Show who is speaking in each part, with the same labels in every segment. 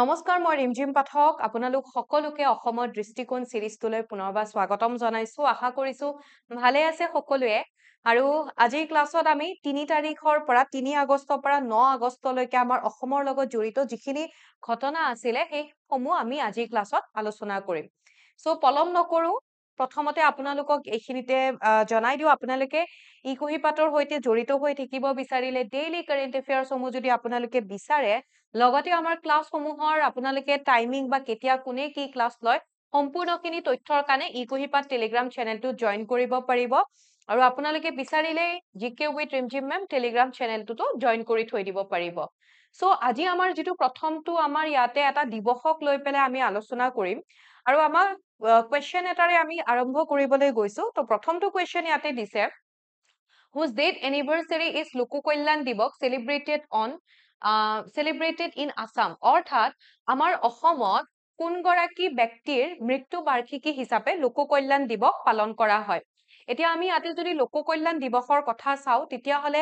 Speaker 1: নমস্কাৰ মই ৰিমঝিম পাঠক আপোনালোক সকলোকে অসমৰ দৃষ্টিকোণ সিৰিজটোলৈ পুনৰবাৰ স্বাগতম জনাইছো আশা কৰিছো ভালে আছে সকলোৱে আৰু আজিৰ ক্লাছত আমি ৩ তাৰিখৰ পৰা ৩ আগষ্টৰ পৰা ৯ আগষ্টলৈকে আমাৰ অসমৰ লগত জড়িত যিখিনি ঘটনা আছিলে সেই সমূহ আমি আজিৰ ক্লাছত আলোচনা কৰিম সো পলম নকৰো প্ৰথমতে আপোনালোকক এইখিনিতে জনাই দিও আপোনালোকে ইকুহিপাতৰ হৈতে জড়িত হৈ থাকিব বিচাৰিলে ডেইলি কাৰেন্ট এফেয়াৰ্স সমূহ যদি আপোনালোকে বিচাৰে লগতে আমাৰ ক্লাস সমূহৰ আপোনালোকে টাইমিং বা কেতিয়া কোনে কি ক্লাস লয় সম্পূৰ্ণখিনি তথ্যৰ কাৰণে ইকুহিপাত টেলিগ্ৰাম চেনেলটো জয়েন কৰিব পাৰিব আৰু আপোনালোকে বিচাৰিলে জিকে উইথ ৰিমঝিম মেম টেলিগ্ৰাম চেনেলটো জয়েন কৰি থৈ দিব পাৰিব সো আজি আমাৰ যেটো প্ৰথমটো আমাৰ ইয়াতে এটা দিৱসক লৈ পেলাই আমি আলোচনা কৰিম আৰু আমাৰ কোৱেশ্চন এটাৰে আমি আৰম্ভ কৰিবলৈ গৈছো তো প্ৰথমটো কোৱেশ্চন ইয়াতে দিছে whose date anniversary is লোককল্যাণ দিৱস celebrated in Assam অৰ্থাৎ আমাৰ অসমত কোন গৰাকী ব্যক্তিৰ মৃত্যু বাৰ্ষিকী হিচাপে লোককল্যাণ দিৱস পালন কৰা হয় এতিয়া আমি ইয়াতে যদি লোককল্যাণ দিৱসৰ কথা চাও তেতিয়া হলে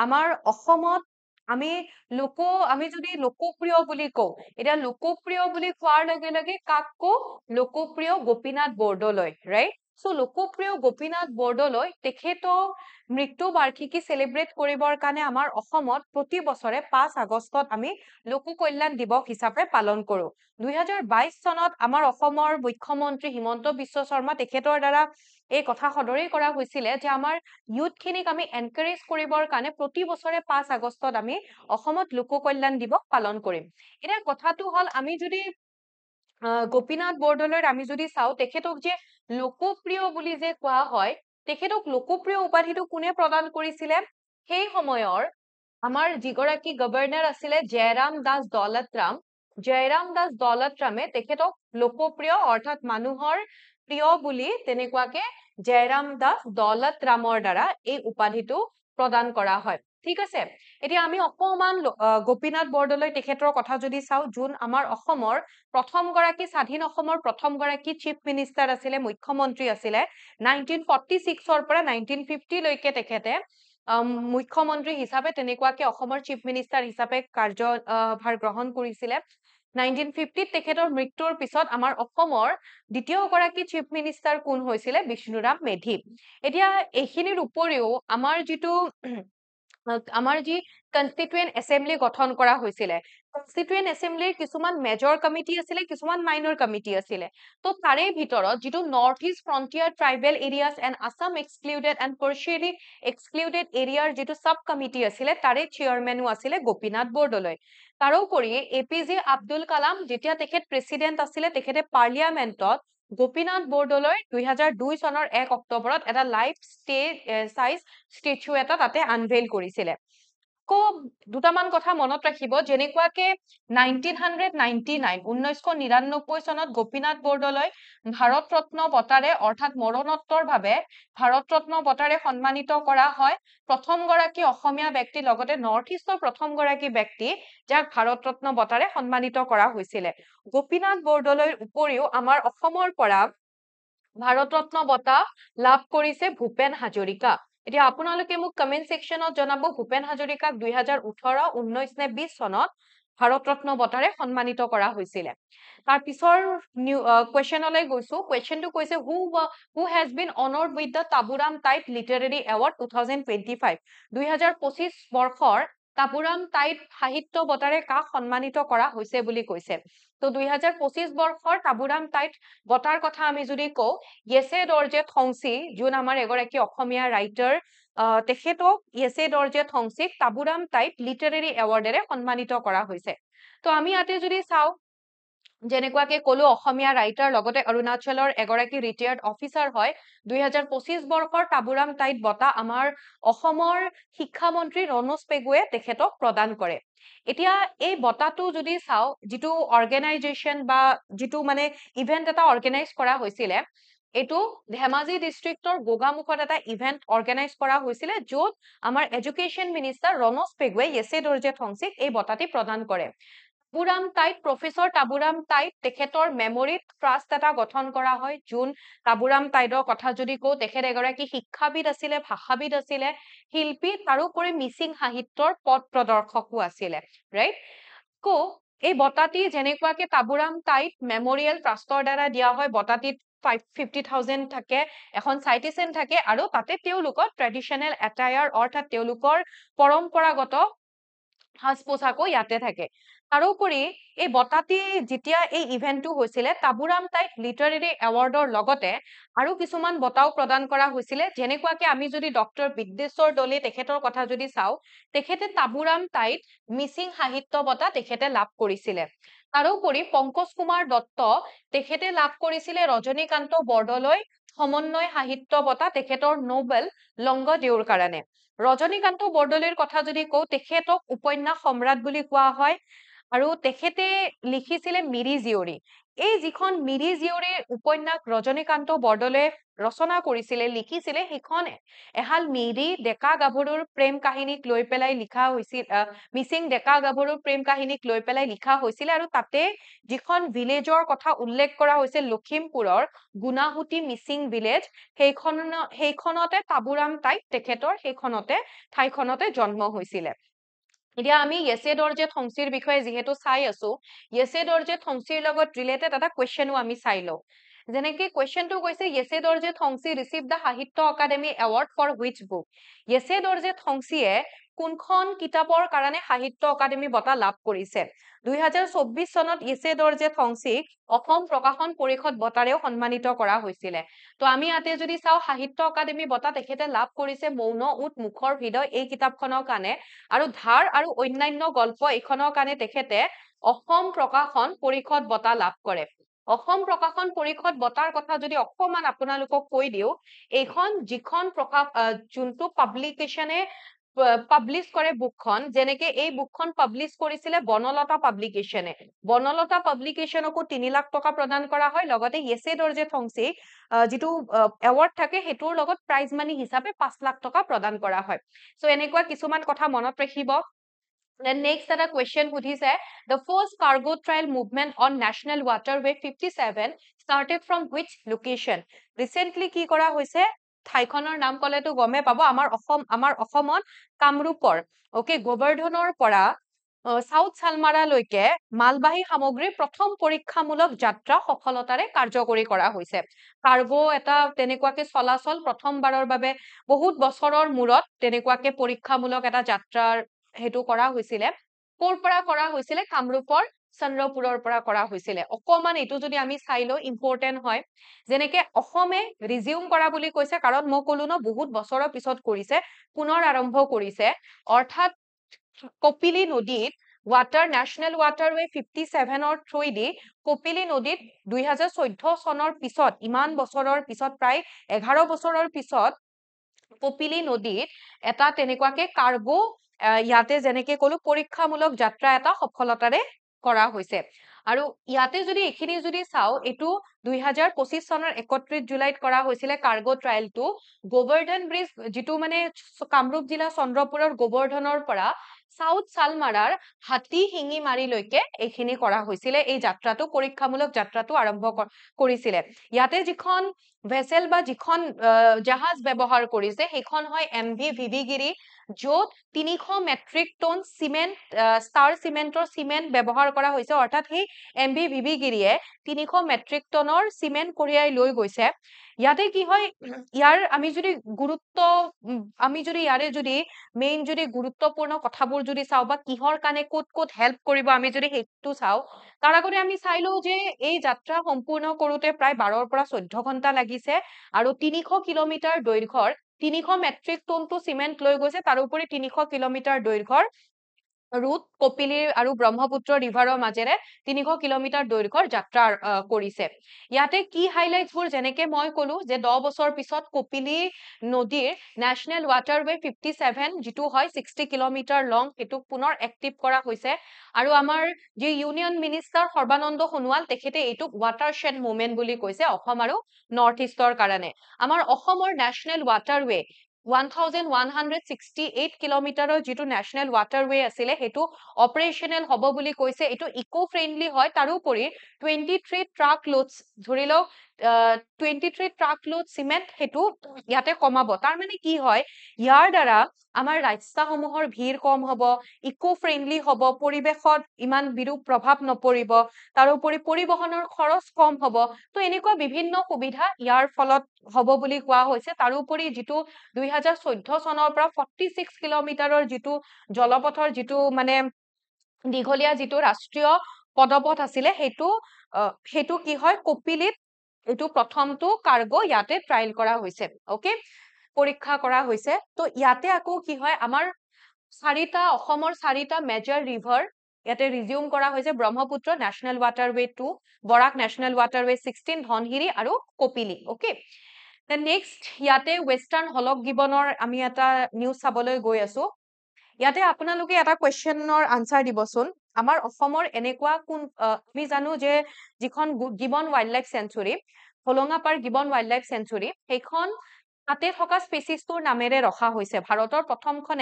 Speaker 1: আমাৰ অসমত আমি যদি লোকপ্ৰিয় বুলি কও এটা লোকপ্ৰিয় বুলি কোৱাৰ লগে লগে কাককো লোকপ্ৰিয় গোপীনাথ বৰদলৈ ৰাইট সো লোকপ্ৰিয় গোপীনাথ বৰদলৈ তেখেতৰ মৃত্যু বাৰ্ষিকী সেলিব্ৰেট কৰিবৰ কাৰণে আমাৰ অসমত প্ৰতি বছৰে 5 আগষ্টত আমি লোককল্যাণ দিৱস হিচাপে পালন কৰো 2022 চনত আমাৰ অসমৰ মুখ্যমন্ত্ৰী হিমন্ত বিশ্ব শৰ্মা তেখেতৰ দ্বাৰা এই কথা সদৰি কৰা হৈছিল যে আমাৰ ইউথখিনিক আমি এনকাৰেজ কৰিবৰ কাৰণে প্ৰতি বছৰে 5 আগষ্টত আমি অসমত লোককল্যাণ দিৱস পালন কৰিম এটা কথাটো হল আমি যদি গোপীনাথ বৰদলৈৰ আমি যদি চাও তেখেতক যে লোকপ্ৰিয় বুলি যে কোৱা হয় তেখেতক লোকপ্ৰিয় উপাধিটো কোনে প্ৰদান কৰিছিলে সেই সময়ৰ আমাৰ যিগৰাকী গভৰ্ণৰ আছিলে জয়ৰাম দাস দৌলতৰামে তেখেতক লোকপ্ৰিয় অৰ্থাৎ মানুহৰ প্ৰিয় বুলি তেনেকুৱাকে জয়ৰাম দাস দৌলতৰামৰ দ্বাৰা এই উপাধিটো প্ৰদান কৰা হয় ঠিক আছে এতিয়া আমি অকমান গোপীনাথ বৰদলৈ তেখেতৰ কথা যদি চাও জুন আমাৰ অসমৰ প্ৰথম গৰাকী স্বাধীন অসমৰ প্ৰথম গৰাকী চিফ মিনিষ্টাৰ আছিলে মুখ্যমন্ত্ৰী আছিলে 1946 ৰ পৰা 1950 লৈকে তেখেতে মুখ্যমন্ত্ৰী হিচাপে তেনেকুৱাকে অসমৰ চিফ মিনিষ্টাৰ হিচাপে কাৰ্যভাৰ গ্ৰহণ কৰিছিলে 1950 তেখেতৰ মৃত্যুৰ পিছত আমাৰ অসমৰ দ্বিতীয় গৰাকী চিফ মিনিষ্টাৰ কোন হৈছিলে বিষ্ণুৰাম মেধি এতিয়া এইখিনিৰ উপৰিও আমাৰ যি কনস্টিটুৱেন্ট এছেম্বলি গঠন কৰা হৈছিলে কনস্টিটুৱেন্ট এছেম্বলিৰ কিছুমান মেজৰ কমিটি আছিলে কিছুমান মাইনৰ কমিটি আছিলে তো তাৰে ভিতৰত যেটো north east frontier tribal areas and Assam excluded and partially excluded এৰিয়াৰ যেটো সাব কমিটি আছিলে তাৰে চেয়াৰম্যানো আছিলে গোপীনাথ বৰদলৈ তাৰোপৰি এপিজে আব্দুল কালাম যেতিয়া তেখেত প্ৰেসিডেন্ট আছিলে তেখেতে পাৰ্লিয়ামেন্টত গোপীনাথ বৰদলৈ 2002 চনৰ 1 অক্টোবৰত এটা লাইভ সাইজ স্ট্যাচু এটা তাতে আনভেইল কৰিছিলে দুটামান কথা মনত ৰাখিব যেনেকুৱাকে 1999 চনত গোপীনাথ বৰদলৈ ভাৰত ৰত্ন বঁটাৰে অৰ্থাৎ মৰণোত্তৰ ভাৱে ভাৰত ৰত্ন বঁটাৰে সন্মানিত কৰা হয় প্ৰথম গৰাকী অসমীয়া ব্যক্তি লগতে নৰ্থ ইষ্টৰ প্ৰথম গৰাকী ব্যক্তি যাক ভাৰত ৰত্ন বঁটাৰে সন্মানিত কৰা হৈছিল গোপীনাথ বৰদলৈৰ উপৰিও আমাৰ অসমৰ পৰা ভাৰত ৰত্ন বঁটা লাভ কৰিছে ভূপেন হাজৰিকা এতিয়া আপোনালোকে মোক কমেন্ট সেকশনত জনাব ভূপেন হাজৰিকাক 2018 19 নে 20 চনত ভাৰত ৰত্ন বঁটাৰে সন্মানিত কৰা হৈছিল তাৰ পিছৰ কোৱেশ্চনলৈ গৈছো কোৱেশ্চনটো কৈছে who has been honored with the Taburam Taid literary award 2025 2025 বৰ্ষৰ তাবুৰাম টাইট সাহিত্য বঁটাৰে কাক সন্মানিত কৰা হৈছে বুলি কৈছে তো 2025 বৰ্ষৰ তাবুৰাম টাইট বঁটাৰ কথা আমি যদি কও ইয়েছে দৰ্জে থংচি যোন আমাৰ এগৰাকী অসমীয়া ৰাইটাৰ তেখেতক ইয়েছে দৰ্জে থংচিক তাবুৰাম টাইট লিটাৰেৰী এৱাৰ্ডেৰে সন্মানিত কৰা হৈছে তো আমি ইয়াতে যদি চাও যেনেকুৱাকে কলো অসমীয়া ৰাইটাৰ লগতে অৰুণাচলৰ এগৰাকী ৰিটায়াৰ্ড অফিচাৰ হয় 2025 বৰ্ষৰ তাবুৰাম টাইট বঁটা আমাৰ অসমৰ শিক্ষা মন্ত্ৰী ৰনোজ পেগুৱে তেখেতক প্ৰদান কৰে এতিয়া এই বঁটাটো যদি চাও যেটো অৰ্গেনাইজেচন বা যেটো মানে ইভেন্ট এটা অৰ্গেনাইজ কৰা হৈছিল এটো ধেমাজি ডিস্ট্ৰিক্টৰ গোগামুখত এটা ইভেন্ট অৰ্গেনাইজ কৰা হৈছিল যত আমাৰ এডুকেশন মিনিষ্টাৰ ৰনোজ পেগুৱে ইয়েছে দৰ্জে থংচিক এই বঁটাটি প্ৰদান কৰে তাবুৰাম টাইট প্ৰফেসৰ তাবুৰাম টাইট তেখেতৰ মেমৰিত ট্ৰাষ্ট এটা গঠন কৰা হয় জুন তাবুৰাম টাইটৰ কথা যদি কও তেখেত এগৰাকী শিক্ষাবিদ আছিলে ভাষাবিদ আছিলে শিল্পী তাৰোপৰি মিচিং সাহিত্যৰ পথ প্ৰদৰ্শকো আছিলে ৰাইট এই বঁটাটি যেনেকুৱাকে তাবুৰাম টাইট মেমৰিয়েল ট্ৰাষ্টৰ দ্বাৰা দিয়া হয়, বঁটাটিত 50,000 থাকে, এখন চাইটেশন থাকে, আৰু তাতে তেওঁলোকৰ ট্ৰেডিশ্যনেল এটায়াৰ অৰ্থাৎ তেওঁলোকৰ পৰম্পৰাগত সাজ পোছাকো ইয়াতে থাকে। তাৰোপৰি এই বঁটাটি যেতিয়া এই ইভেন্টটো হৈছিলে, তাবুৰাম টাইট লিটাৰেৰী এৱাৰ্ডৰ লগতে আৰু কিছুমান বঁটাও প্ৰদান কৰা হৈছিলে, যেনেকুৱাকে আমি যদি ডক্টৰ বিদ্যেশ্বৰ দলে তেখেতৰ কথা যদি চাওঁ, তেখেতে তাবুৰাম টাইট মিচিং সাহিত্য বঁটা তেখেতে লাভ কৰিছিলে। তাৰোপৰি পংকজ কুমাৰ দত্ত তেখেতে লাভ কৰিছিলে ৰজনীকান্ত বৰদলৈ সমন্বয় সাহিত্য বঁটা তেখেতৰ নোবেল লংগদেউৰ কাৰণে। ৰজনীকান্ত বৰদলৈৰ কথা যদি কওঁ, তেখেতক উপন্যাস সম্ৰাট বুলি কোৱা হয়, আৰু তেখেতে লিখিছিলে মিৰি জীয়ৰী। এই যিখন মিৰি জীয়ৰী উপন্যাস ৰজনীকান্ত বৰদলৈয়ে ৰচনা কৰিছিলে, লিখিছিলে, সেইখন এহাল মিৰি ডেকা গাভৰুৰ প্ৰেম কাহিনীক লৈ পেলাই লিখা হৈছিল, মিচিং ডেকা গাভৰুৰ প্ৰেম কাহিনীক লৈ পেলাই লিখা হৈছিলে, আৰু তাতে যিখন ভিলেজৰ কথা উল্লেখ কৰা হৈছে লখিমপুৰৰ গুণাহুতি মিচিং ভিলেজ, সেইখনতে তাবুৰাম টাইট তেখেতৰ সেইখনতে ঠাইখনতে জন্ম হৈছিলে। এতিয়া আমি য়েছে দৰ্জে থংচিৰ বিষয়ে যিহেতু চাই আছো, য়েছে দৰ্জে থংচিৰ লগত ৰিলেটেড এটা কুৱেশ্যনো আমি চাই লওঁ। যেনেকে কুৱেশ্যনটো কৈছে, Yeshe Dorje Thongchi received the Sahitya Akademi award for which book? Yeshe Dorje থংচিয়ে কোনখন কিতাপৰ কাৰণে সাহিত্য একাডেমী বঁটা লাভ কৰিছে? 2024 চনত য়েছে দৰ্জে থংচিক অসম প্ৰকাশন পৰিষদ বঁটাৰেও সন্মানিত কৰা হৈছিলে। তো আমি ইয়াতে যদি চাওঁ, সাহিত্য একাডেমী বঁটা তেখেতে লাভ কৰিছে মৌন উট মুখৰ হৃদয় এই কিতাপখনৰ কাৰণে, আৰু ধাৰ আৰু অন্যান্য গল্প এইখনৰ কাৰণে তেখেতে অসম প্ৰকাশন পৰিষদ বঁটা লাভ কৰে। অসম প্ৰকাশন পৰিষদ বঁটাৰ কথা যদি অকমান আপোনালোকক কৈ দিওঁ, এইখন যিখন যোনটো পাব্লিকেশ্যনে পাব্লিছ কৰে বুকখন, যেনেকে এই বুকখন পাব্লিছ কৰিছিলে বনলতা পাব্লিকেশ্যনে। বনলতা পাব্লিকেশ্যনকো 3 লাখ টকা প্ৰদান কৰা হয়, লগতে য়েছে দৰ্জে থংচি যিটো এৱাৰ্ড থাকে সেইটোৰ লগত প্ৰাইজ মানি হিচাপে 5 লাখ টকা প্ৰদান কৰা হয়। সো এনেকুৱা কিছুমান কথা মনত ৰাখিব। Then next এটা question সুধিছে, the first cargo trail movement on National Waterway 57 started from which location? Recently কি কৰা হৈছে, ঠাইখনৰ নাম ক'লেতো গমে পাব, আমাৰ অসমত কামৰূপৰ গোবৰ্ধনৰ পৰা সাউথ সালমাৰালৈকে মালবাহী সামগ্ৰীৰ প্ৰথম পৰীক্ষামূলক যাত্ৰা সফলতাৰে কাৰ্যকৰী কৰা হৈছে। কাৰ্গো এটা তেনেকুৱাকে চলাচল প্ৰথমবাৰৰ বাবে বহুত বছৰৰ মূৰত তেনেকুৱাকে পৰীক্ষামূলক এটা যাত্ৰাৰ হেতু কৰা হৈছিলে। ক'ৰ পৰা কৰা হৈছিলে? কামৰূপৰ চন্দ্ৰপুৰৰ পৰা কৰা হৈছিলে। অকমান এইটো যদি আমি চাই লওঁ, ইম্পৰ্টেন্ট হয়। যেনেকে অসমে ৰিজিউম কৰা বুলি কৈছে, কাৰণ মই ক'লো ন বহুত বছৰৰ পিছত কৰিছে, পুনৰ আৰম্ভ কৰিছে, অৰ্থাৎ কপিলী নদীত নেশ্যনেল ৱাটাৰৱে 57ৰ থ্ৰুইদি কপিলী নদীত 2014 চনৰ পিছত, ইমান বছৰৰ পিছত, প্ৰায় 11 বছৰৰ পিছত কপিলী নদীত এটা তেনেকুৱাকে কাৰ্গো ইয়াতে যেনেকে ক'লো পৰীক্ষামূলক যাত্ৰা এটা সফলতাৰে কৰা হৈছে। আৰু ইয়াতে যদি এইখিনি যদি চাওঁ, এইটো 2025 চনৰ 31 জুলাইত কৰা হৈছিলে কাৰ্গো ট্ৰায়েলটো। গোবৰ্ধন ব্ৰিজ, যিটো মানে কামৰূপ জিলা চন্দ্ৰপুৰৰ গোবৰ্ধনৰ পৰা সাউথ সালমাৰাৰ হাতী শিঙিমাৰীলৈকে এইখিনি কৰা হৈছিলে। এই যাত্ৰাটো পৰীক্ষামূলক যাত্ৰাটো আৰম্ভ কৰিছিলে। ইয়াতে যিখন ভেছেল বা যিখন জাহাজ ব্যৱহাৰ কৰিছে সেইখন হয় MV ভিভিগিৰি, য'ত 300 মেট্ৰিক টন চিমেণ্ট, ষ্টাৰ চিমেণ্টৰ চিমেণ্ট ব্যৱহাৰ কৰা হৈছে, অৰ্থাৎ সেই MV ভিভিগিৰিয়ে 300 মেট্ৰিক টনৰ চিমেণ্ট কঢ়িয়াই লৈ গৈছে। ইয়াতে কি হয়, ইয়াৰ আমি যদি ইয়াৰে যদি মেইন যদি গুৰুত্বপূৰ্ণ কথাবোৰ যদি চাওঁ, বা কিহৰ কাৰণে ক'ত ক'ত হেল্প কৰিব আমি যদি সেইটো চাওঁ, তাৰ আগতে আমি চাই লওঁ যে এই যাত্ৰা সম্পূৰ্ণ কৰোতে প্ৰায় 12ৰ পৰা 14 ঘণ্টা লাগিছে, আৰু 300 কিলোমিটাৰ দৈৰ্ঘ্যৰ 300 মেট্ৰিক টনটো চিমেণ্ট লৈ গৈছে, তাৰোপৰি 300 কিলোমিটাৰ দৈৰ্ঘ্যৰ ৰুট কপিলী আৰু ব্ৰহ্মপুত্ৰ ৰিভাৰৰ মাজেৰে 300 কিলোমিটাৰ দৈৰ্ঘ্যৰ যাত্ৰা কৰিছে। ইয়াতে কি হাইলাইটছবোৰ, যেনেকে মই ক'লো যে 10 বছৰ পিছত কপিলী নদীৰ নেশ্যনেল ৱাটাৰৱে 57 যিটো হয় 60 কিলোমিটাৰ লং, সেইটোক পুনৰ এক্টিভ কৰা হৈছে। আৰু আমাৰ যি ইউনিয়ন মিনিষ্টাৰ সৰ্বানন্দ সোণোৱাল, তেখেতে এইটোক ৱাটাৰশ্বেড মুভমেণ্ট বুলি কৈছে অসম আৰু নৰ্থ ইষ্টৰ কাৰণে। আমাৰ অসমৰ নেশ্যনেল ৱাটাৰৱে 1168 কিলোমিটাৰৰ যিটো নেশ্যনেল ৱাটাৰৱে আছিলে, সেইটো অপাৰেশ্যনেল হ'ব বুলি কৈছে। এইটো ইকো ফ্ৰেণ্ডলি হয়। তাৰোপৰি 23 ট্ৰাক লোডছ, ধৰি লওক 23 ট্ৰাক লোড চিমেণ্ট সেইটো ইয়াতে কমাব তাৰ মানে কি হয় ইয়াৰ দ্বাৰা আমাৰ ৰাস্তাসমূহৰ ভিৰ কম হ'ব ইকো ফ্ৰেণ্ডলি হ'ব পৰিৱেশত ইমান বিৰূপ প্ৰভাৱ নপৰিব তাৰোপৰি পৰিবহনৰ খৰচ কম হ'ব তো এনেকুৱা বিভিন্ন সুবিধা ইয়াৰ ফলত হ'ব বুলি কোৱা হৈছে তাৰোপৰি যিটো 2014 চনৰ পৰা 46 কিলোমিটাৰৰ যিটো জলপথৰ যিটো মানে দীঘলীয়া যিটো ৰাষ্ট্ৰীয় পদপথ আছিলে সেইটো কি হয় কপিলিত এইটো প্ৰথমটো কাৰ্গো ইয়াতে ট্ৰায়াল কৰা হৈছে ওকে পৰীক্ষা কৰা হৈছে তো ইয়াতে আকৌ কি হয় আমাৰ অসমৰ চাৰিটা মেজৰ ৰিভাৰ ইয়াতে ৰিজিউম কৰা হৈছে ব্ৰহ্মপুত্ৰ নেশ্যনেল ৱাটাৰৱে 2 বৰাক নেশ্যনেল ৱাটাৰৱে 16 ধনশিৰি আৰু কপিলি ওকে দেন নেক্সট ইয়াতে ৱেষ্টাৰ্ণ হলক গিবনৰ আমি এটা নিউজ চাবলৈ গৈ আছো ইয়াতে আপোনালোকে এটা কোৱেশ্চনৰ আনসাৰ দিবচোন আমাৰ অসমৰ এনেকুৱা কোন আমি জানো যে যিখন gibbon wildlife sanctuary Hollongapar gibbon wildlife sanctuary সেইখন তাতে থকা স্পেচিছটোৰ নামেৰে ৰখা হৈছে ভাৰতৰ প্ৰথমখন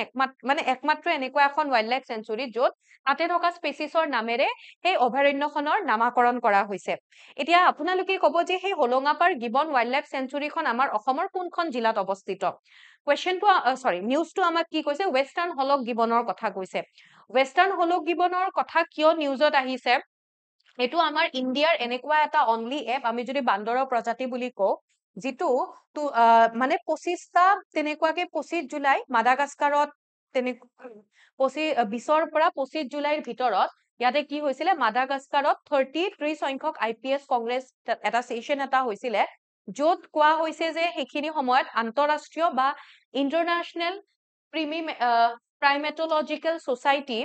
Speaker 1: একমাত্ৰ এনেকুৱা এখন ৱাইল্ড লাইফ চেঞ্চুৰী য'ত তাতে থকা স্পেচিছৰ নামেৰে সেই অভয়াৰণ্যখনৰ নামাকৰণ কৰা হৈছে এতিয়া আপোনালোকে ক'ব যে সেই হলঙাপাৰ গিবন ৱাইল্ড লাইফ চেঞ্চুৰীখন আমাৰ অসমৰ কোনখন জিলাত অৱস্থিত নিউজটো আমাক কি কৈছে ৱেষ্টাৰ্ণ হলক গিবনৰ কথা কৈছে ৱেষ্টাৰ্ণ হলক গিবনৰ কথা কিয় নিউজত আহিছে এইটো আমাৰ ইণ্ডিয়াৰ এনেকুৱা এটা অনলি এপ আমি যদি বান্দৰৰ প্ৰজাতি বুলি কওঁ যিটো মানে 25টা তেনেকুৱাকে 25 জুলাই মাদাগাস্কাৰত 20ৰ পৰা 25 জুলাইৰ ভিতৰত ইয়াতে কি হৈছিলে মাদাগাস্কাৰত 33 সংখ্যক IPS কংগ্ৰেছ এটা সেশন এটা হৈছিলে য'ত কোৱা হৈছে যে সেইখিনি সময়ত আন্তৰাষ্ট্ৰীয় বা ইন্টাৰনেশ্যনেল প্ৰাইমেটলজিকেল সোসাইটি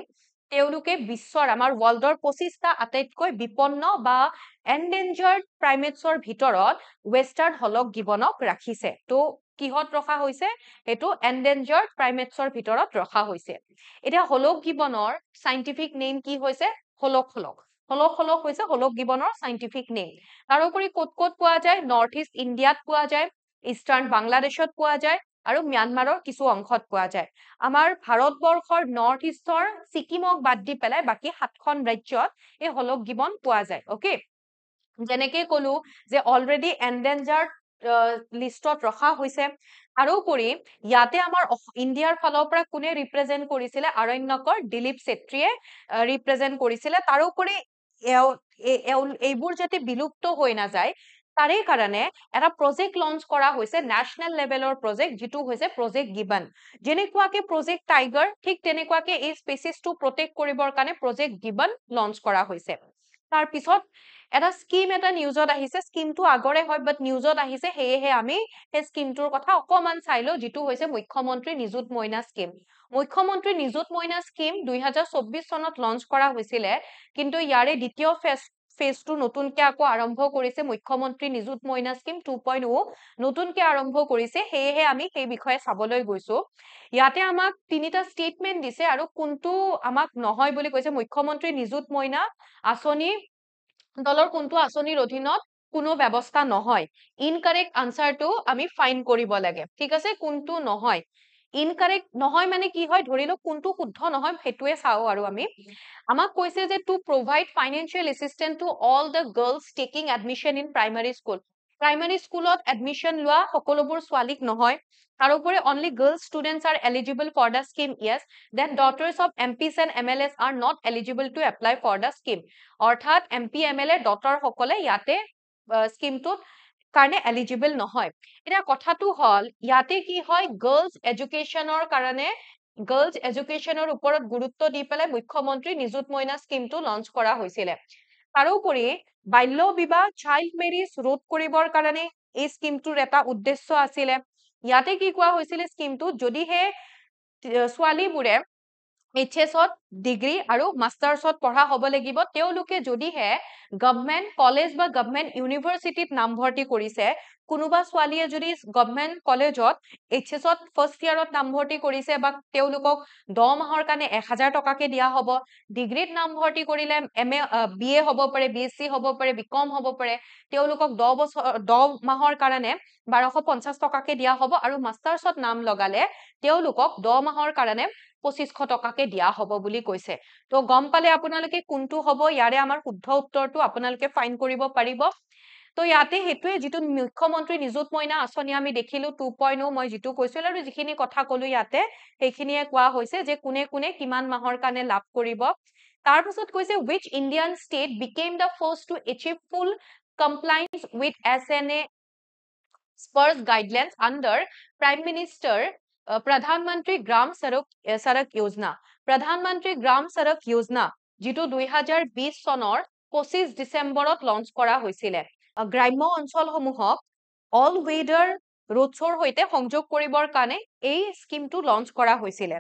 Speaker 1: তেওঁলোকে বিশ্বৰ আমাৰ ৱৰ্ল্ডৰ 25টা আটাইতকৈ বিপন্ন বা এন্ডেঞ্জাৰ্ড প্ৰাইমেটছৰ ভিতৰত ৱেষ্টাৰ্ণ হলক গিবনক ৰাখিছে তো কিহত ৰখা হৈছে এটো এন্ডেঞ্জাৰ্ড প্ৰাইমেটছৰ ভিতৰত ৰখা হৈছে এতিয়া হলক গিবনৰ সাইন্টিফিক নেম কি হৈছে হলক হৈছে হলক গিবনৰ সাইন্টিফিক নেম তাৰোপৰি ক'ত পোৱা যায় নৰ্থ ইষ্ট ইণ্ডিয়াত পোৱা যায় ইষ্টাৰ্ণ বাংলাদেশত পোৱা যায় আৰু ম্যানমাৰৰ কিছু অংশত পোৱা যায় আমাৰ ভাৰতবৰ্ষৰ নৰ্থ ইষ্টৰ সিকিমক বাদ দি পেলাই বাকি 7খন ৰাজ্যত এই হলক গিবন পোৱা যায় ওকে যেনেকে কলো যে অলৰেডি এন্ডেঞ্জাৰ্ড লিষ্টত ৰখা হৈছে তাৰোপৰি ইয়াতে আমাৰ ইণ্ডিয়াৰ ফালৰ পৰা কোনে ৰিপ্ৰেজেন্ট কৰিছিলে আৰণ্যকৰ দিলীপ চেত্ৰীয়ে ৰিপ্ৰেজেন্ট কৰিছিলে তাৰোপৰি এইবোৰ যাতে বিলুপ্ত হৈ নাযায় তাৰে কাৰণে এটা প্ৰজেক্ট লঞ্চ কৰা হৈছে নেশ্যনেল লেভেলৰ প্ৰজেক্ট যিটো হৈছে প্ৰজেক্ট গিবন যেনেকুৱাকে প্ৰজেক্ট টাইগাৰ ঠিক তেনেকুৱাকে এই স্পেচিছটো প্ৰটেক্ট কৰিবৰ কাৰণে প্ৰজেক্ট গিবন লঞ্চ কৰা হৈছে তাৰ পিছত এটা স্কিম এটা নিউজত আহিছে স্কিমটো আগৰে হয় বাট নিউজত আহিছে হেহে আমি এই স্কিমটোৰ কথা অকমান চাইলো যিটো হৈছে মুখ্যমন্ত্ৰী নিযুত মইনা স্কিম মুখ্যমন্ত্ৰী নিযুত মইনা স্কিম 2024 চনত লঞ্চ কৰা হৈছিল কিন্তু ইয়াৰে দ্বিতীয় ফেজটো নতুনকে আকৌ আৰম্ভ কৰিছে মুখ্যমন্ত্ৰী নিযুত মইনা স্কিম 2.0 নতুনকে আৰম্ভ কৰিছে হেহে আমি সেই বিষয়ে চাবলৈ গৈছো ইয়াতে আমাক তিনিটা ষ্টেটমেন্ট দিছে আৰু কোনটো আমাক নহয় বুলি কৈছে মুখ্যমন্ত্ৰী নিযুত মইনা আঁচনি দলৰ কোনটো আঁচনিৰ অধীনত কোনো ব্যৱস্থা নহয় ইনকাৰেক্ট আনসাৰটো আমি ফাইন কৰিব লাগে ঠিক আছে কোনটো নহয় ইনকাৰেক্ট নহয় মানে কি হয় ধৰিলো কোনটো শুদ্ধ নহয় হেতুৱে চাও আৰু আমি আমাক কৈছে যে to provide financial assistance to all the girls taking admission in primary স্কুলত এডমিশন লোৱা সকলোবোৰ ছোৱালীক নহয় তাৰোপৰি only girl students are eligible for the scheme yes then daughters of MPs and MLAs are not eligible to apply for the scheme অৰ্থাৎ MP MLA daughter সকলে ইয়াতে স্কিমটোত কাৰণে এলিজিবল নহয় এটা কথাটো হল ইয়াতে কি হয় গাৰ্লছ এডুকেশনৰ কাৰণে গাৰ্লছ এডুকেশনৰ ওপৰত গুৰুত্ব দি পেলাই মুখ্যমন্ত্ৰী নিযুত মইনা স্কিমটো লঞ্চ কৰা হৈছিল তাৰোপৰি বাল্য বিবাহ চাইল্ড মেৰিজ ৰোধ কৰিবৰ কাৰণে এই স্কিমটোৰ এটা উদ্দেশ্য আছিল ইয়াতে কি কোৱা হৈছিল স্কিমটো যদিহে ছোৱালীবোৰে HSত ডিগ্ৰী আৰু মাষ্টাৰ্ছত পঢ়া হ'ব লাগিব তেওঁলোকে যদিহে গভৰ্ণমেণ্ট কলেজ বা গভৰ্ণমেণ্ট ইউনিভাৰ্চিটিত নামভৰ্তি কৰিছে কোনোবা ছোৱালীয়ে যদি গভৰ্ণমেণ্ট কলেজত HSত ফাৰ্ষ্ট ইয়াৰত নামভৰ্তি কৰিছে বা তেওঁলোকক 10 মাহৰ কাৰণে 1000 টকাকে দিয়া হ'ব ডিগ্ৰীত নামভৰ্তি কৰিলে BA হ'ব পাৰে BSc হ'ব পাৰে BCom হ'ব পাৰে তেওঁলোকক 10 মাহৰ কাৰণে 1250 টকাকে দিয়া হ'ব আৰু মাষ্টাৰ্ছত নাম লগালে তেওঁলোকক 10 মাহৰ কাৰণে 2500 টকাকে দিয়া হ'ব বুলি কৈছে তো গম পালে আপোনালোকে কোনটো হ'ব ইয়াৰে আমাৰ শুদ্ধ উত্তৰটো আপোনালোকে ফাইন কৰিব পাৰিব তো ইয়াতে হেতুৱে যিটো মুখ্যমন্ত্ৰী নিযুত মইনা আঁচনি আমি দেখিলো 2.0 মই যিটো কৈছিল আৰু যিখিনি কথা কলো ইয়াতে সেইখিনিয়ে কোৱা হৈছে যে কোনে কোনে কিমান মাহৰ কাৰণে লাভ কৰিব তাৰ পিছত কৈছে which Indian state became the first to achieve full compliance with SNA spurs guidelines under Prime Minister Pradhan Mantri Gram Sadak Yojana Pradhan Mantri Gram Sadak Yojana যিটো 2020 চনৰ 25 ডিসেম্বৰত লঞ্চ কৰা হৈছিল গ্ৰাম্য অঞ্চলসমূহক অল ৱেডাৰ ৰোডছৰ সৈতে সংযোগ কৰিবৰ কাৰণে এই স্কিমটো লঞ্চ কৰা হৈছিল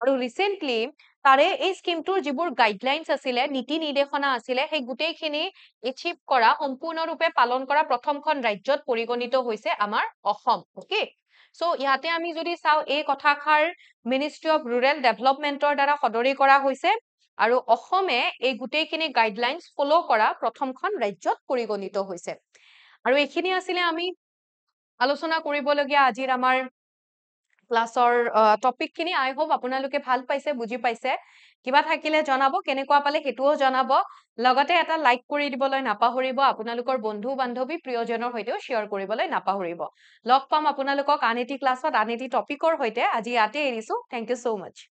Speaker 1: আৰু ৰিসেন্টলি তাৰে এই স্কিমটোৰ যিবোৰ গাইডলাইনছ আছিলে নীতি নিৰ্দেশনা আছিলে সেই গোটেইখিনি এচিভ কৰা সম্পূৰ্ণৰূপে পালন কৰা প্ৰথমখন ৰাজ্যত পৰিগণিত হৈছে আমাৰ অসম ওকে সো ইয়াতে আমি যদি চাও এই কথাষাৰ মিনিষ্ট্ৰি অফ ৰুৰেল ডেভেলপমেন্টৰ দ্বাৰা সদৰি কৰা হৈছে আৰু অসমে এই গোটেইখিনি গাইডলাইনছ ফলো কৰা প্ৰথমখন ৰাজ্যত পৰিগণিত হৈছে আৰু এইখিনি আছিলে আমি আলোচনা কৰিবলগীয়া আজিৰ আমাৰ ক্লাছৰ টপিক খিনি আই হোপ আপোনালোকে ভাল পাইছে বুজি পাইছে কিবা থাকিলে জনাব কেনেকুৱা পালে হেতুও জনাব লগতে এটা লাইক কৰি দিবলৈ নাপাহৰিব আপোনালোকৰ বন্ধু বান্ধৱী প্ৰিয়জনৰ সৈতেও শেয়াৰ কৰিবলৈ নাপাহৰিব লগ পাম আপোনালোকক আন এটি ক্লাছত আন এটি টপিকৰ সৈতে আজি ইয়াতে এৰিছো থ্যাংক ইউ সো মাচ